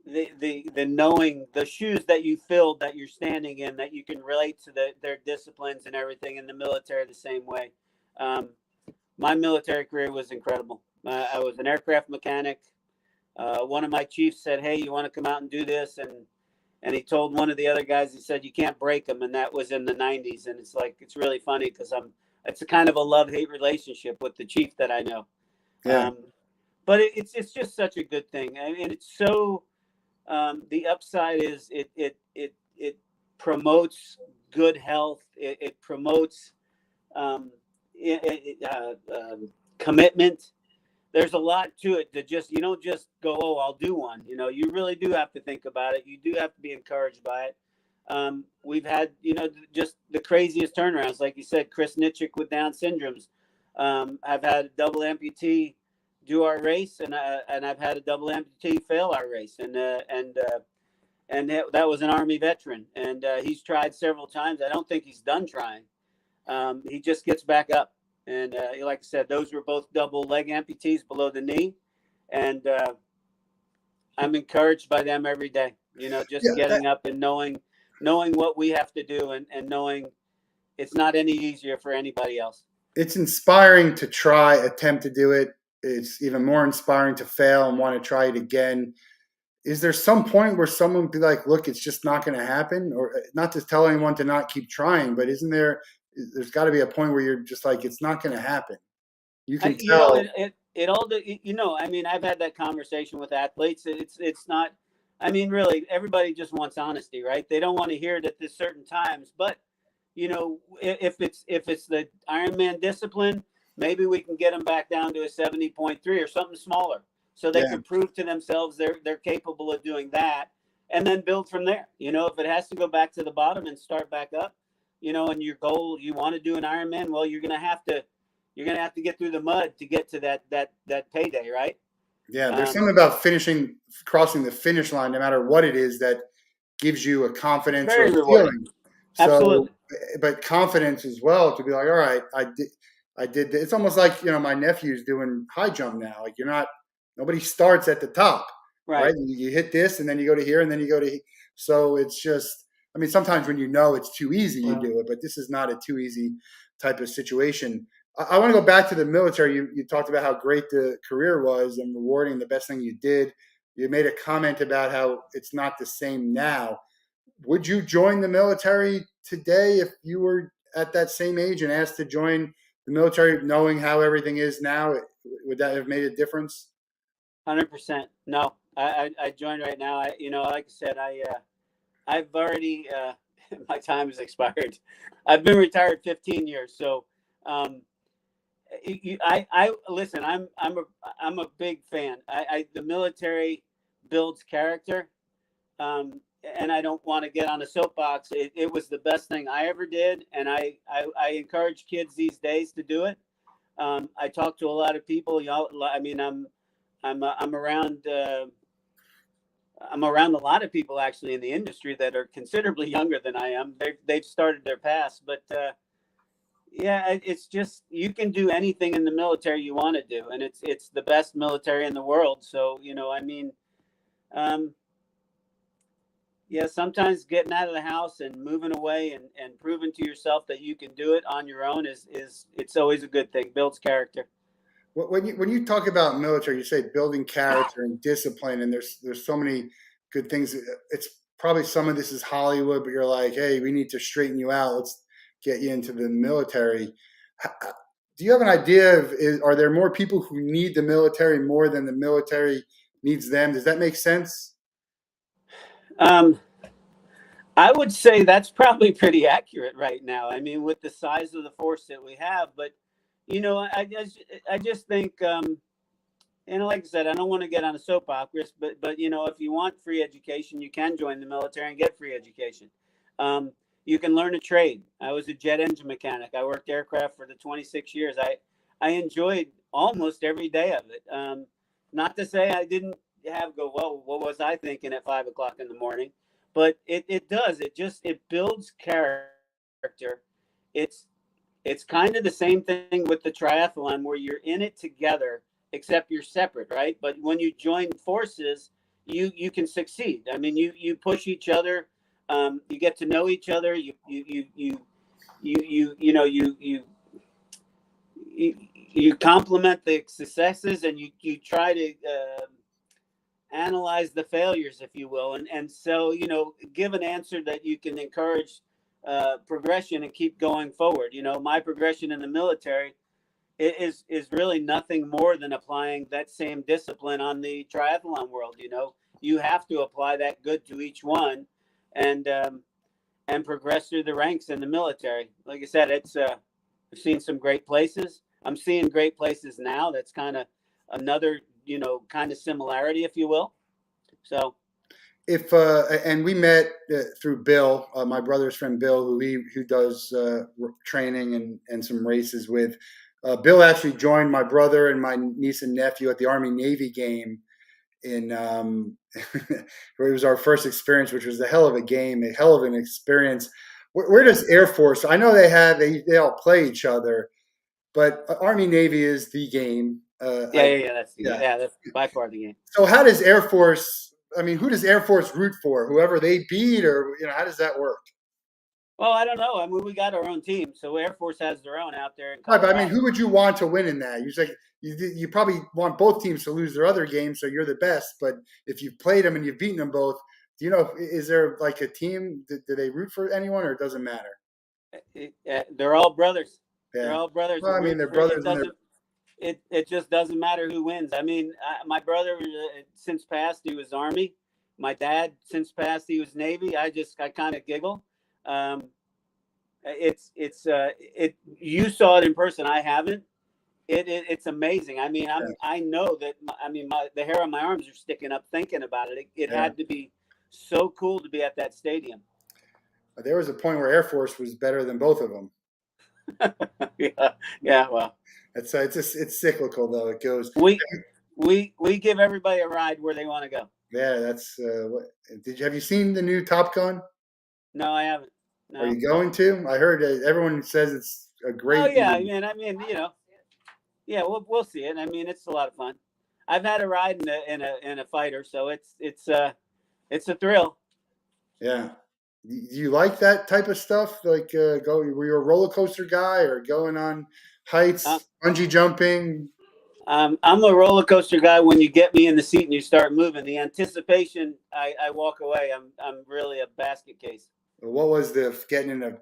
the knowing, the shoes that you filled, that you're standing in, that you can relate to their disciplines and everything in the military the same way. My military career was incredible. I was an aircraft mechanic. One of my chiefs said, "Hey, you want to come out and do this?" And he told one of the other guys, he said, "You can't break them." And that was in the 90s. And it's really funny because it's a kind of a love-hate relationship with the chief that I know. Yeah. But it's just such a good thing. I mean, it's so, the upside is it promotes good health. It promotes commitment. There's a lot to it to you don't just go, "Oh, I'll do one." You really do have to think about it. You do have to be encouraged by it. We've had, just the craziest turnarounds. Like you said, Chris Nitchik with Down syndromes. I've had a double amputee do our race, and I've had a double amputee fail our race. And that was an Army veteran. And he's tried several times. I don't think he's done trying. He just gets back up. And like I said, those were both double leg amputees below the knee. And I'm encouraged by them every day. Just Yeah, getting up and knowing what we have to do, and knowing it's not any easier for anybody else. it's inspiring to try, attempt to do it. It's even more inspiring to fail and want to try it again. Is there some point where someone would be like, look, it's just not going to happen? Or not to tell anyone to not keep trying, but isn't there, there's got to be a point where you're just like, it's not going to happen. You I, can you know, tell. it all, I mean, I've had that conversation with athletes. It's not, I mean, really, everybody just wants honesty, right? They don't want to hear it at certain times, but if it's the Ironman discipline, maybe we can get them back down to a 70.3 or something smaller, so they Yeah. can prove to themselves they're capable of doing that, and then build from there. If it has to go back to the bottom and start back up, and your goal, you want to do an Ironman, well, you're gonna have to get through the mud to get to that payday, right? Yeah. There's Um, something about crossing the finish line, no matter what it is, that gives you a confidence or Very a rewarding. feeling. So, Absolutely. but confidence as well to be like, all right, I did. It's almost like my nephew's doing high jump now. Like nobody starts at the top, right? Right. You hit this, and then you go to here, and then you go to. So it's just. I mean, sometimes when it's too easy, you do it, but this is not a too easy type of situation. I want to go back to the military. You talked about how great the career was and rewarding, the best thing you did. You made a comment about how it's not the same now. Would you join the military today if you were at that same age and asked to join the military, knowing how everything is now? Would that have made a difference? 100%. No, I joined right now. Like I said, I've already my time has expired. I've been retired 15 years, so um, I listen. I'm a big fan. The military builds character, and I don't want to get on a soapbox. It was the best thing I ever did, and I encourage kids these days to do it. I talk to a lot of people. I mean, I'm around. I'm around a lot of people actually in the industry that are considerably younger than I am. They've started their past, but yeah, it's just you can do anything in the military you want to do, and it's the best military in the world. So I mean, um, yeah, sometimes getting out of the house and moving away and proving to yourself that you can do it on your own is it's always a good thing. Builds character. When you talk about military, you say building character and discipline, and there's so many good things. It's probably some of this is Hollywood, but you're like, hey, we need to straighten you out. Let's get you into the military. Do you have an idea of are there more people who need the military more than the military needs them? Does that make sense? Um, I would say that's probably pretty accurate right now. I mean, with the size of the force that we have, but I just think, and like I said, I don't want to get on a soapbox, but if you want free education, you can join the military and get free education. You can learn a trade. I was a jet engine mechanic. I worked aircraft for the 26 years. I enjoyed almost every day of it. Not to say I didn't go, well, what was I thinking at 5 o'clock in the morning? But it does. It builds character. It's it's kind of the same thing with the triathlon where you're in it together, except you're separate, right? But when you join forces, you can succeed. I mean, you push each other. You get to know each other. You complement the successes, and you try to analyze the failures, if you will, and so give an answer that you can encourage progression and keep going forward. My progression in the military is really nothing more than applying that same discipline on the triathlon world. You have to apply that good to each one, and progress through the ranks in the military. Like I said, I've seen some great places. I'm seeing great places now. That's kind of another kind of similarity, if you will. So If and we met through Bill, my brother's friend Bill, who does training and some races with. Bill actually joined my brother and my niece and nephew at the Army Navy game in where it was our first experience, which was a hell of a game, a hell of an experience. Where does Air Force? I know they all play each other, but Army Navy is the game. yeah, that's the game. Yeah. Yeah, that's by far the game. So how does Air Force I mean, who does Air Force root for? Whoever they beat, or how does that work? Well, I don't know. I mean, we got our own team, so Air Force has their own out there in Right, but I mean, Colorado. who would you want to win in that? You say you probably want both teams to lose their other games, so you're the best. But if you've played them and you've beaten them both, do you know? Is there like a team? Do they root for anyone, or it doesn't matter? They're all brothers. They're Yeah. all brothers. Well, We I mean, root they're for it. brothers and they're It just doesn't matter who wins. I mean, my brother since passed, he was Army. My dad since passed, he was Navy. I kind of giggle. Um, it. You saw it in person. I haven't. It's amazing. I mean, yeah, I know that. I mean, the hair on my arms are sticking up thinking about it. It yeah. had to be so cool to be at that stadium. There was a point where Air Force was better than both of them. Yeah, yeah. Well, It's cyclical though. It goes. we give everybody a ride where they want to go. Yeah, that's what. Have you seen the new Top Gun? No, I haven't. No. Are you going to? I heard everyone says it's a Oh great yeah, movie. yeah, we'll see it. I mean, it's a lot of fun. I've had a ride in a fighter, so it's a thrill. Yeah. Do you like that type of stuff? Like, were you a roller coaster guy or going on Uh, heights, bungee jumping? I'm a roller coaster guy. When you get me in the seat and you start moving, the anticipation, I walk away. I'm really a basket case. What was the getting in a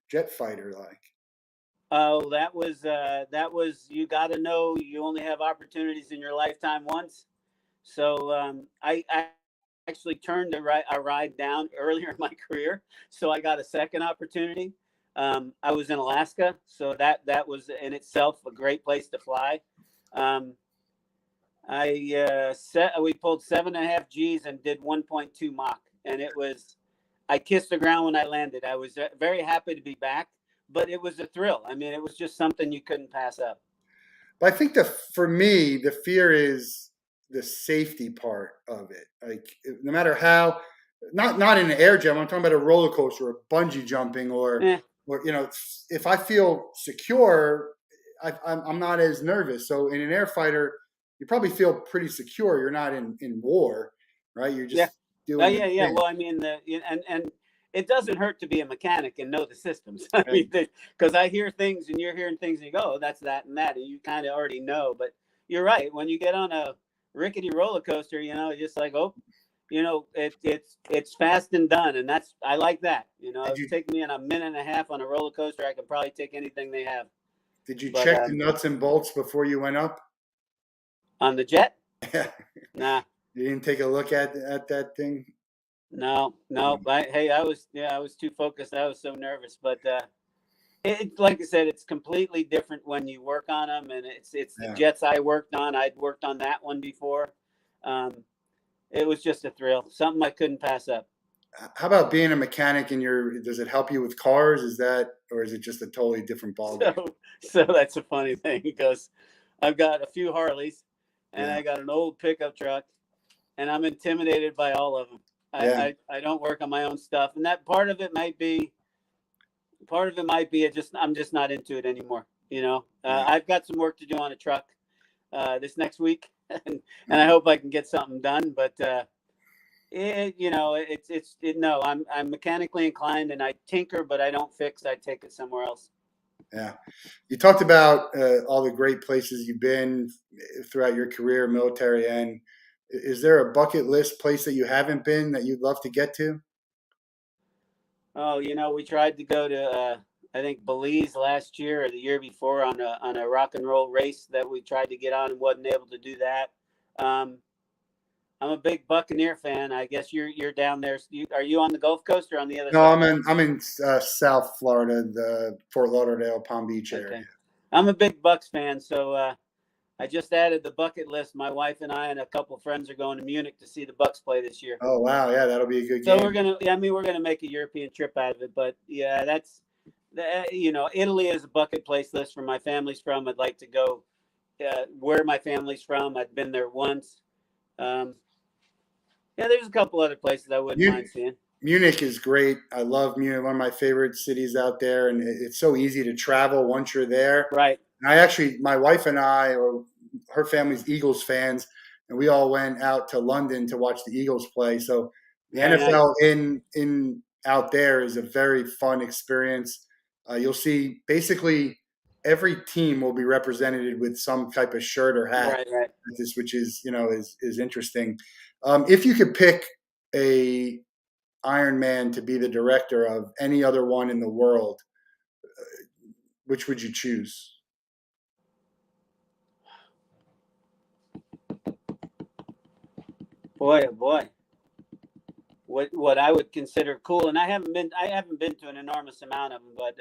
jet fighter like? Oh, that was you got to know you only have opportunities in your lifetime once. So I actually turned a ride down earlier in my career, so I got a second opportunity. I was in Alaska, so that was in itself a great place to fly. Um, we pulled 7.5 G's and did 1.2 Mach, and it was I kissed the ground when I landed. I was very happy to be back, but it was a thrill. I mean, it was just something you couldn't pass up. But I think for me, the fear is the safety part of it. Like, no matter how, not in an air jump. I'm talking about a roller coaster or bungee jumping, Eh, or if I feel secure, I'm not as nervous. So in an air fighter, you probably feel pretty secure. You're not in war, right? You're yeah. just Oh doing your yeah, yeah. thing. Well, I mean, and it doesn't hurt to be a mechanic and know the systems. I Right. mean, because I hear things and you're hearing things and you go, oh, that's that and that, and you kind of already know. But you're right. When you get on a rickety roller coaster, it's just like, oh, it's fast and done, and I like that. Did It you take me in a minute and a half on a roller coaster. I could probably take anything they have. did you But check the nuts and bolts before you went up? on the jet, Yeah. nah. You didn't take a look at that thing. No, no. I was too focused. I was so nervous. But like I said, it's completely different when you work on them, and it's the Yeah. jets I worked on. I'd worked on that one before. Um, it was just a thrill, something I couldn't pass up. How about being a mechanic in does it help you with cars? Or is it just a totally different ballgame? So, so that's a funny thing because I've got a few Harleys, and Yeah. I got an old pickup truck, and I'm intimidated by all of them. Yeah. I don't work on my own stuff, and that part of it might be I'm just not into it anymore. Yeah. I've got some work to do on a truck this next week, and I hope I can get something done. But no, I'm mechanically inclined and I tinker, but I don't fix. I take it somewhere else. Yeah. You talked about all the great places you've been throughout your career, military end. Is there a bucket list place that you haven't been that you'd love to get to? Oh, we tried to go to I think Belize last year or the year before on a rock and roll race that we tried to get on and wasn't able to do that. Um, I'm a big Buccaneer fan. I guess you're down there. Are you on the Gulf Coast or on the other No, side? I'm in South Florida, the Fort Lauderdale, Palm Beach area. Okay, I'm a big Bucks fan, so I just added the bucket list. My wife and I and a couple of friends are going to Munich to see the Bucks play this year. Oh wow, yeah, that'll be a good So game. we're gonna make a European trip out of it. But yeah, Italy is a bucket place list where my family's from. I'd like to go where my family's from. I've been there once. Um, yeah, there's a couple other places I wouldn't mind seeing. Munich is great. I love Munich, one of my favorite cities out there, and it's so easy to travel once you're there. Right. And my wife and I, or her family's Eagles fans, and we all went out to London to watch the Eagles play. So the Very nice. NFL in out there is a very fun experience. You'll see basically every team will be represented with some type of shirt or hat, Right, right. which is is interesting. If you could pick a Ironman to be the director of any other one in the world, which would you choose? Boy, oh boy. What I would consider cool, and I haven't been to an enormous amount of them, but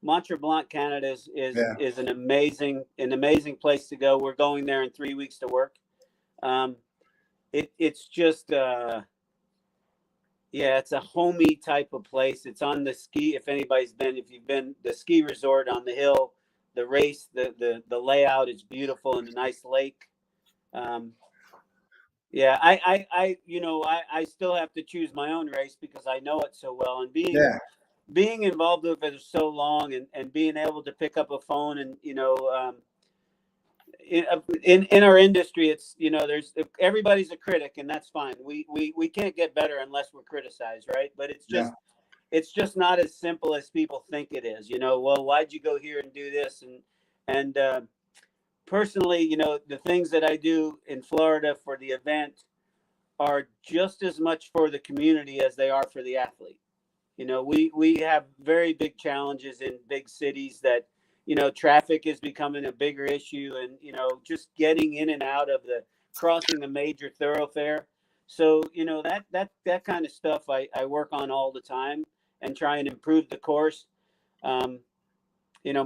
Mont Tremblant, Canada Yeah, is an amazing place to go. We're going there in 3 weeks to work. Um, it's just yeah, it's a homey type of place. It's on the ski. If you've been the ski resort on the hill, the race, the layout is beautiful and a nice lake. Um, Yeah, I still have to choose my own race because I know it so well, and yeah, being involved with it so long, and being able to pick up a phone, and in our industry, it's there's everybody's a critic, and that's fine. We can't get better unless we're criticized, right? But yeah, it's just not as simple as people think it is. Well, why'd you go here and do this, and personally, the things that I do in Florida for the event are just as much for the community as they are for the athlete. We have very big challenges in big cities that, traffic is becoming a bigger issue, and, just getting in and out of crossing a major thoroughfare. So, that kind of stuff I work on all the time and try and improve the course. Um,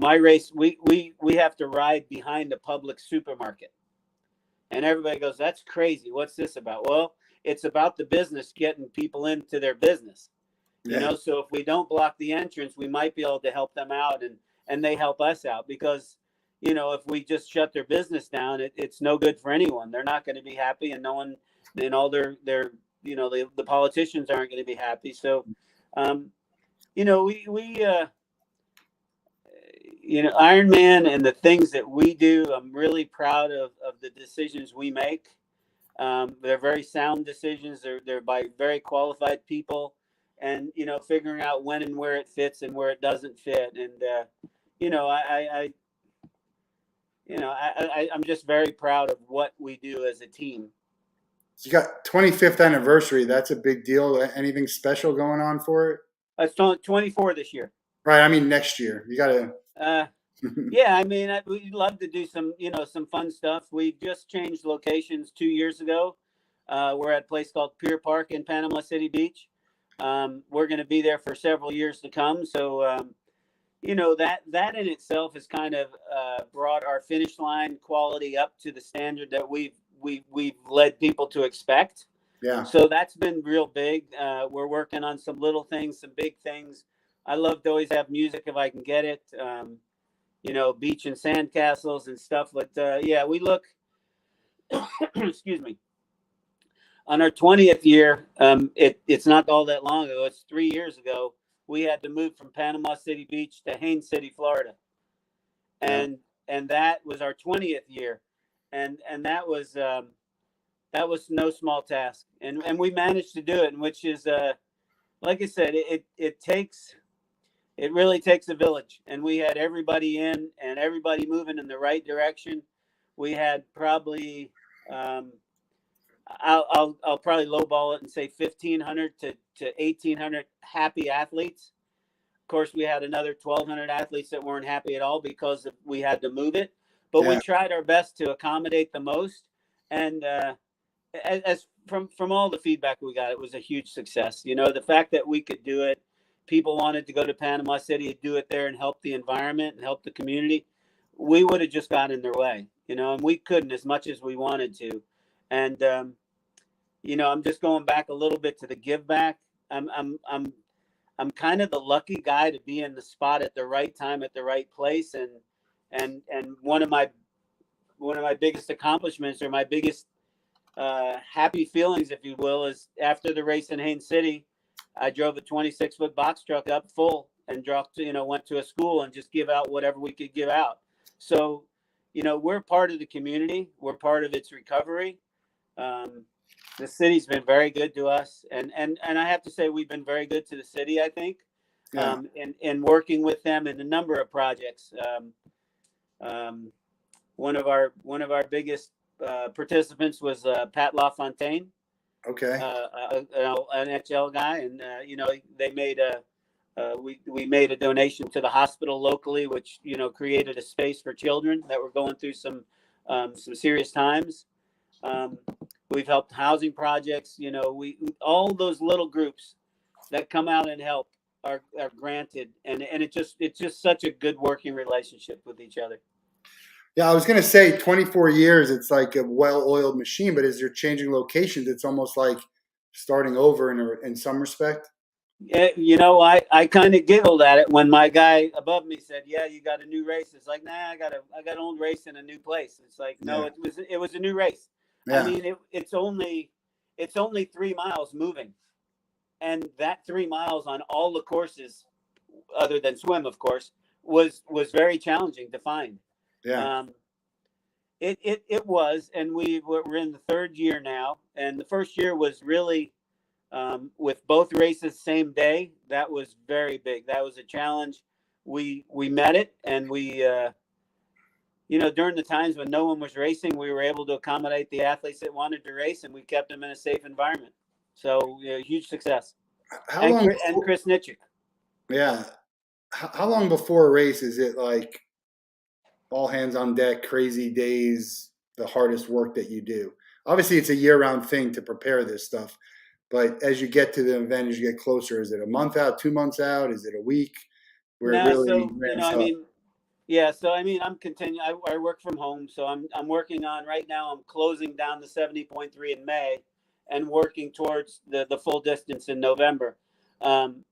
my race, we have to ride behind a public supermarket. And everybody goes, that's crazy. What's this about? Well, it's about the business getting people into their business. yeah, So if we don't block the entrance, we might be able to help them out, and they help us out, because, if we just shut their business down, it's no good for anyone. They're not going to be happy, and no one, and all their the politicians aren't going to be happy. So, we Ironman and the things that we do, I'm really proud of the decisions we make. They're very sound decisions. They're by very qualified people, and figuring out when and where it fits and where it doesn't fit. And I'm just very proud of what we do as a team. you got 25th anniversary. That's a big deal. Anything special going on for it? It's 24 this year. Right. I mean, next year you got to. Yeah, I mean, we'd love to do some fun stuff. We just changed locations 2 years ago. We're at a place called Pier Park in Panama City Beach. We're going to be there for several years to come. So, that in itself has kind of brought our finish line quality up to the standard that we've led people to expect. Yeah. So that's been real big. We're working on some little things, some big things. I love to always have music if I can get it. Beach and sand castles and stuff. But yeah, we look, excuse me, on our 20th year. It's not all that long ago. It's 3 years ago. We had to move from Panama City Beach to Haines City, Florida, Yeah. and that was our 20th year, and that was no small task, and we managed to do it, and which is like I said, it really takes a village, and we had everybody in and everybody moving in the right direction. We had probably I'll probably lowball it and say 1,500 to 1,800 happy athletes. Of course, we had another 1,200 athletes that weren't happy at all because we had to move it, but we Yeah. tried our best to accommodate the most. And as from all the feedback we got, it was a huge success. The fact that we could do it, people wanted to go to Panama City and do it there and help the environment and help the community. We would have just gotten in their way, and we couldn't as much as we wanted to. And I'm just going back a little bit to the give back. I'm kind of the lucky guy to be in the spot at the right time at the right place, and one of my biggest accomplishments, or my biggest happy feelings, if you will, is after the race in Haines City, I drove a 26-foot box truck up full and went to a school and just give out whatever we could give out. So, we're part of the community. We're part of its recovery. The city's been very good to us, and I have to say we've been very good to the city. I think Yeah. in working with them in a number of projects. Um, one of our biggest participants was Pat LaFontaine, Okay. an NHL guy, and they made a we made a donation to the hospital locally, which created a space for children that were going through some serious times. Um, we've helped housing projects. We all those little groups that come out and help are granted, and it's just such a good working relationship with each other. Yeah, I was going to say 24 years, it's like a well-oiled machine, but as you're changing locations, it's almost like starting over in some respect. I kind of giggled at it when my guy above me said, "Yeah, you got a new race." It's like, nah, I got an old race in a new place. It's like, no, Yeah. it was a new race. I Yeah. mean, it's only 3 miles moving, and that 3 miles on all the courses, other than swim, of course, was very challenging to find. Yeah. Um, it was, and we're in the third year now, and the first year was really with both races same day. That was very big. That was a challenge. We met it, and during the times when no one was racing, we were able to accommodate the athletes that wanted to race, and we kept them in a safe environment. So huge success. How And long before, Chris Nitchik. yeah. How long before a race is it like all hands on deck, crazy days, the hardest work that you do? Obviously, it's a year-round thing to prepare this stuff, but as you get to the event, as you get closer, is it a month out, 2 months out? Is it a week where it No, really so ramps I up? mean, yeah. So I mean, I'm continuing. I work from home, so I'm working on right now. I'm closing down the 70.3 in May, and working towards the full distance in November. Um,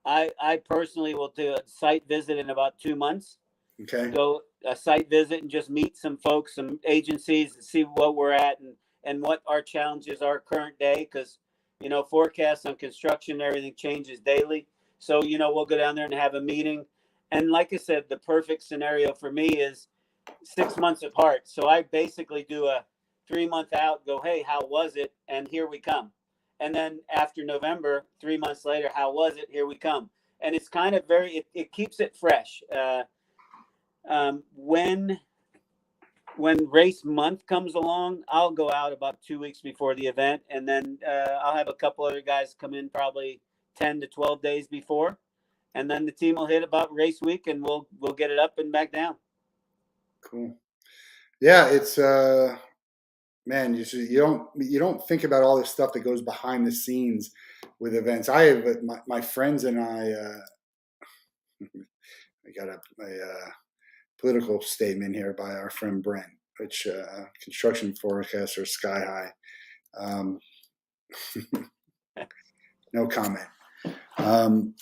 I personally will do a site visit in about 2 months. Okay. Go a site visit and just meet some folks, some agencies, and see what we're at and what our challenges are current day. Because forecasts on construction and everything changes daily. So we'll go down there and have a meeting. And like I said, the perfect scenario for me is 6 months apart. So I basically do a 3 month out. Go, hey, how was it? And here we come. And then after November, 3 months later, how was it? Here we come. And it's kind of it keeps it fresh. When race month comes along, I'll go out about 2 weeks before the event, and then I'll have a couple other guys come in probably 10 to 12 days before, and then the team will hit about race week, and we'll get it up and back down. Cool. Yeah, it's man, you don't think about all this stuff that goes behind the scenes with events. I have my friends and I got a political statement here by our friend Brent, which construction forecasts are sky high. Um, no comment. Um,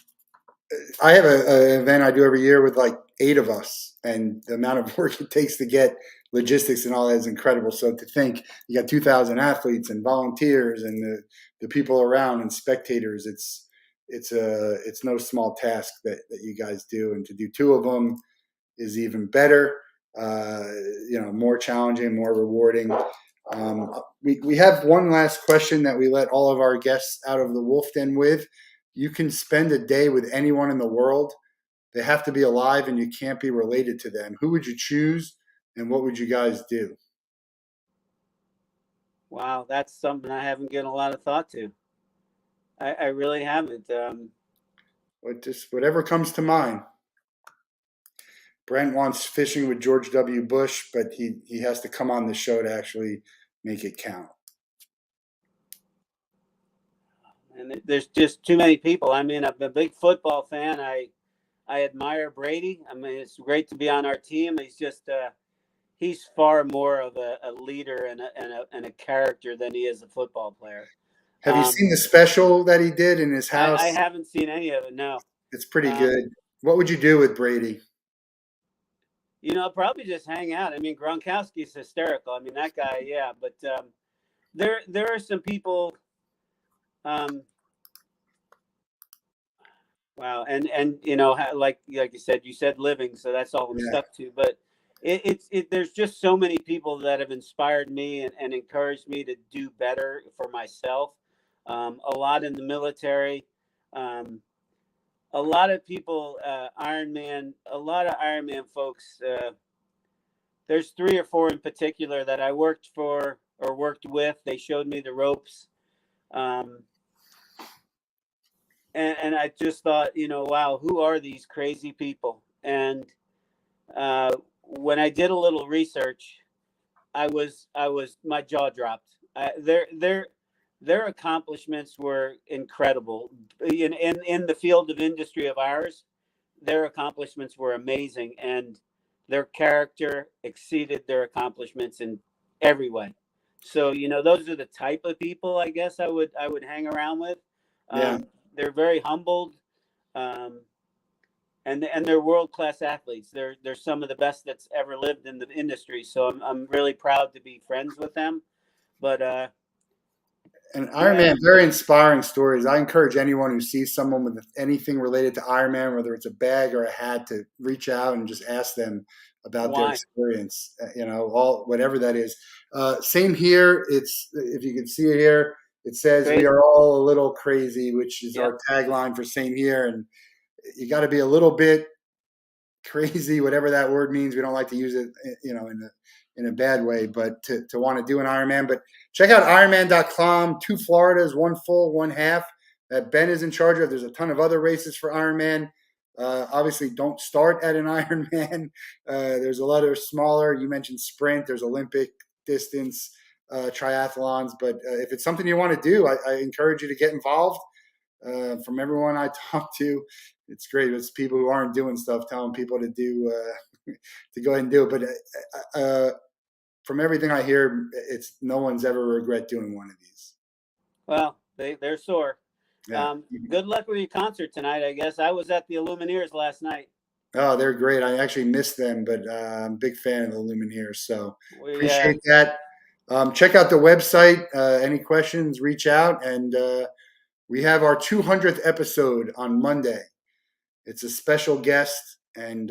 I have an event I do every year with like 8 of us, and the amount of work it takes to get logistics and all that is incredible. So to think you got 2,000 athletes and volunteers and the people around and spectators, it's no small task that you guys do, and to do two of them is even better. Uh, more challenging, more rewarding. We have one last question that we let all of our guests out of the Wolff Den with. You can spend a day with anyone in the world. They have to be alive, and you can't be related to them. Who would you choose, and what would you guys do? Wow, that's something I haven't given a lot of thought to. I really haven't. Just whatever comes to mind. Brent wants fishing with George W. Bush, but he has to come on the show to actually make it count. And there's just too many people. I mean, I'm a big football fan. I admire Brady. I mean, it's great to be on our team. He's far more of a leader and a character than he is a football player. Have you seen the special that he did in his I house? haven't seen any of it. No. It's pretty Um, good. What would you do with Brady? probably just hang out. I mean, Gronkowski's hysterical. I mean, that guy, yeah. But there are some people. Um, wow, and like you said living, so that's all I'm Yeah. stuck to. But there's just so many people that have inspired me and encouraged me to do better for myself. A lot in the military, a lot of people, Ironman, a lot of Ironman folks. There's 3 or 4 in particular that I worked for or worked with. They showed me the ropes. Um, and I just thought, wow, who are these crazy people? And when I did a little research, my jaw dropped. Their accomplishments were incredible in the field of industry of ours. Their accomplishments were amazing, and their character exceeded their accomplishments in every way. So those are the type of people I guess I would hang around with. Yeah. They're very humbled, um, and they're world class athletes. They're some of the best that's ever lived in the industry. So I'm really proud to be friends with them. But And yeah, Ironman, very inspiring stories. I encourage anyone who sees someone with anything related to Ironman, whether it's a bag or a hat, to reach out and just ask them about their why? experience. All whatever that is. Same here. It's, if you can see it here, it says we Crazy. are all a little crazy, which is Yeah. our tagline for same here. And you got to be a little bit crazy, whatever that word means. We don't like to use it, in a bad way, but to want to do an Ironman. But check out Ironman.com. 2 Floridas, 1 full, 1 half that Ben is in charge of. There's a ton of other races for Ironman. Obviously, don't start at an Ironman. There's a lot of smaller. You mentioned sprint. There's Olympic distance, triathlons. But if it's something you want to do, I encourage you to get involved. From everyone I talk to, it's great. It's people who aren't doing stuff telling people to do to go ahead and do it. But from everything I hear, it's no one's ever regret doing one of these. Well, they're sore. Yeah. Good luck with your concert tonight. I guess I was at the Illumineers last night. Oh, they're great. I actually missed them, but I'm a big fan of the Lumineers. So We appreciate that. Check out the website. Any questions, reach out. And we have our 200th episode on Monday. It's a special guest, and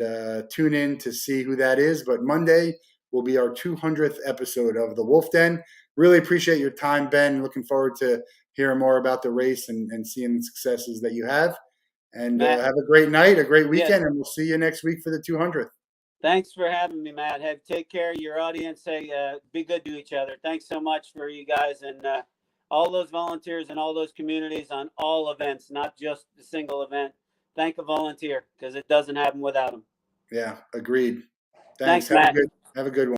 tune in to see who that is. But Monday will be our 200th episode of the Wolff Den. Really appreciate your time, Ben. Looking forward to hearing more about the race and seeing the successes that you have. And Matt. have a great night, a great Yeah. weekend, and we'll see you next week for the 200th. Thanks for having me, Matt. Take care of your audience. Hey, be good to each other. Thanks so much for you guys and all those volunteers and all those communities on all events, not just the single event. Thank a volunteer because it doesn't happen without them. Yeah, agreed. Thanks, Have Matt. have a good one.